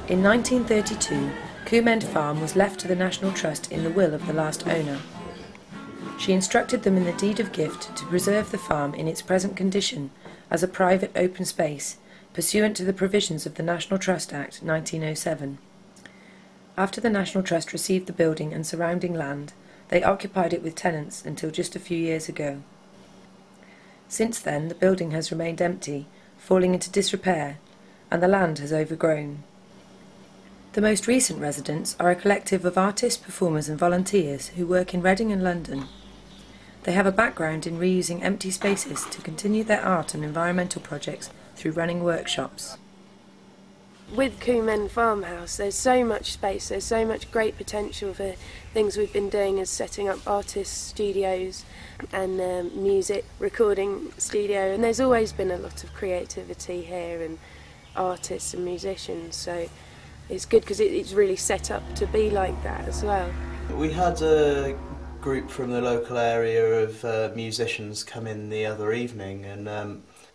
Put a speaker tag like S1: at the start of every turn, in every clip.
S1: In 1932, Coombe End Farm was left to the National Trust in the will of the last owner. She instructed them in the deed of gift to preserve the farm in its present condition as a private open space, pursuant to the provisions of the National Trust Act 1907. After the National Trust received the building and surrounding land, they occupied it with tenants until just a few years ago. Since then, the building has remained empty, falling into disrepair, and the land has overgrown. The most recent residents are a collective of artists, performers and volunteers who work in Reading and London. They have a background in reusing empty spaces to continue their art and environmental projects through running workshops.
S2: With Coombe End Farmhouse, there's so much space, there's so much great potential for things we've been doing as setting up artist studios and music recording studio, and there's always been a lot of creativity here and artists and musicians, so it's good because it's really set up to be like that as well.
S3: We had a group from the local area of musicians come in the other evening, and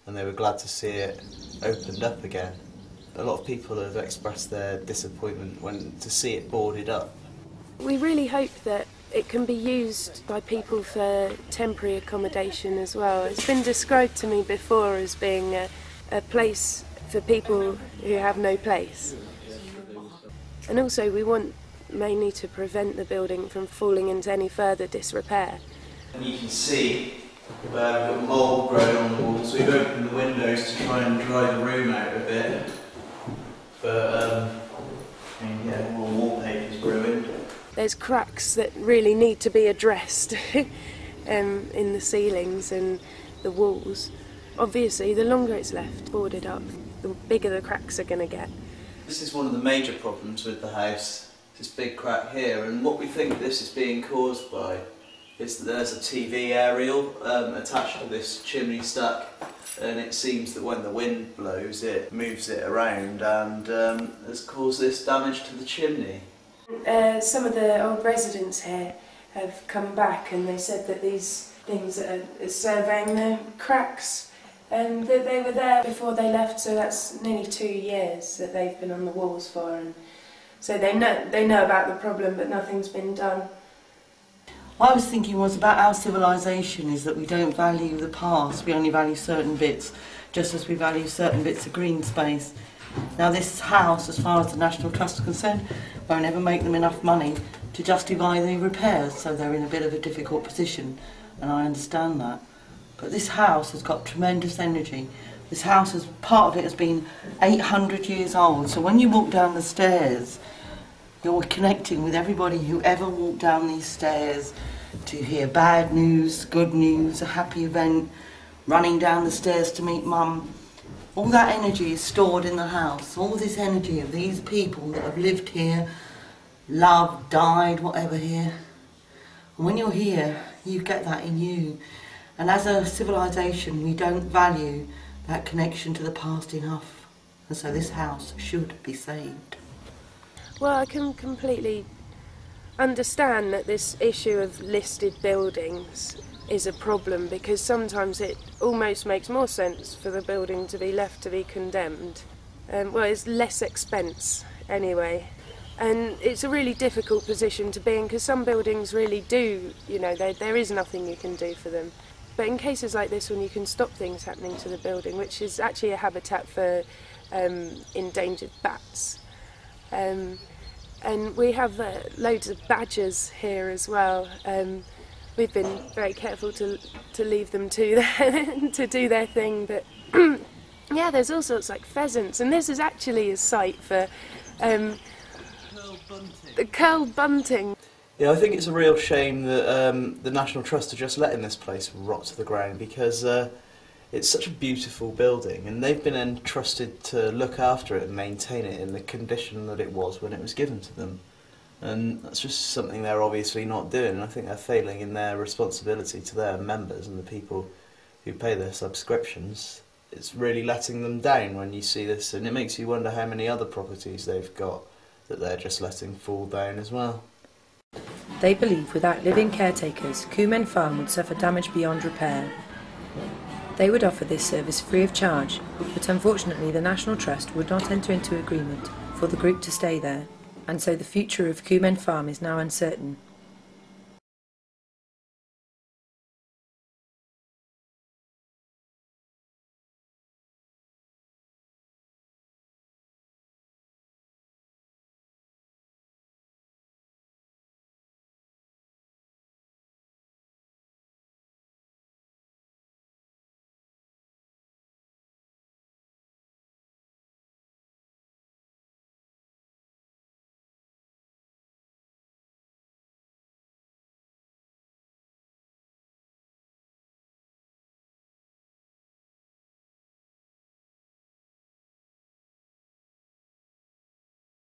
S3: they were glad to see it opened up again. A lot of people have expressed their disappointment to see it boarded up.
S2: We really hope that it can be used by people for temporary accommodation as well. It's been described to me before as being a place for people who have no place. And also we want mainly to prevent the building from falling into any further disrepair.
S3: And you can see where we've got mould growing on the walls, so we've opened the windows to try and dry the room out a bit. But all the wallpaper's ruined.
S2: There's cracks that really need to be addressed in the ceilings and the walls. Obviously, the longer it's left boarded up, the bigger the cracks are going to get.
S3: This is one of the major problems with the house, this big crack here, and what we think this is being caused by is that there's a TV aerial attached to this chimney stack, and it seems that when the wind blows it moves it around and has caused this damage to the chimney.
S2: Some of the old residents here have come back and they said that these things are surveying the cracks, and that they were there before they left, so that's nearly 2 years that they've been on the walls for, and so they know about the problem but nothing's been done.
S4: What I was thinking was about our civilization is that we don't value the past, we only value certain bits, just as we value certain bits of green space. Now this house, as far as the National Trust is concerned, won't ever make them enough money to justify the repairs, so they're in a bit of a difficult position, and I understand that. But this house has got tremendous energy. This house, part of it has been 800 years old, so when you walk down the stairs, you're connecting with everybody who ever walked down these stairs to hear bad news, good news, a happy event, running down the stairs to meet mum. All that energy is stored in the house, all this energy of these people that have lived here, loved, died, whatever here. And when you're here, you get that in you. And as a civilization, we don't value that connection to the past enough. And so this house should be saved.
S2: Well, I can completely understand that this issue of listed buildings is a problem, because sometimes it almost makes more sense for the building to be left to be condemned. Well, it's less expense anyway. And it's a really difficult position to be in, because some buildings really do, there is nothing you can do for them. But in cases like this, when you can stop things happening to the building, which is actually a habitat for endangered bats, and we have loads of badgers here as well. We've been very careful to leave them to do their thing, but yeah, there's all sorts like pheasants, and this is actually a site for the curled bunting.
S3: Yeah, I think it's a real shame that the National Trust are just letting this place rot to the ground, because it's such a beautiful building, and they've been entrusted to look after it and maintain it in the condition that it was when it was given to them. And that's just something they're obviously not doing, and I think they're failing in their responsibility to their members and the people who pay their subscriptions. It's really letting them down when you see this, and it makes you wonder how many other properties they've got that they're just letting fall down as well.
S1: They believe without living caretakers, Coombe End Farm would suffer damage beyond repair. They would offer this service free of charge, but unfortunately the National Trust would not enter into agreement for the group to stay there, and so the future of Coombe End Farm is now uncertain.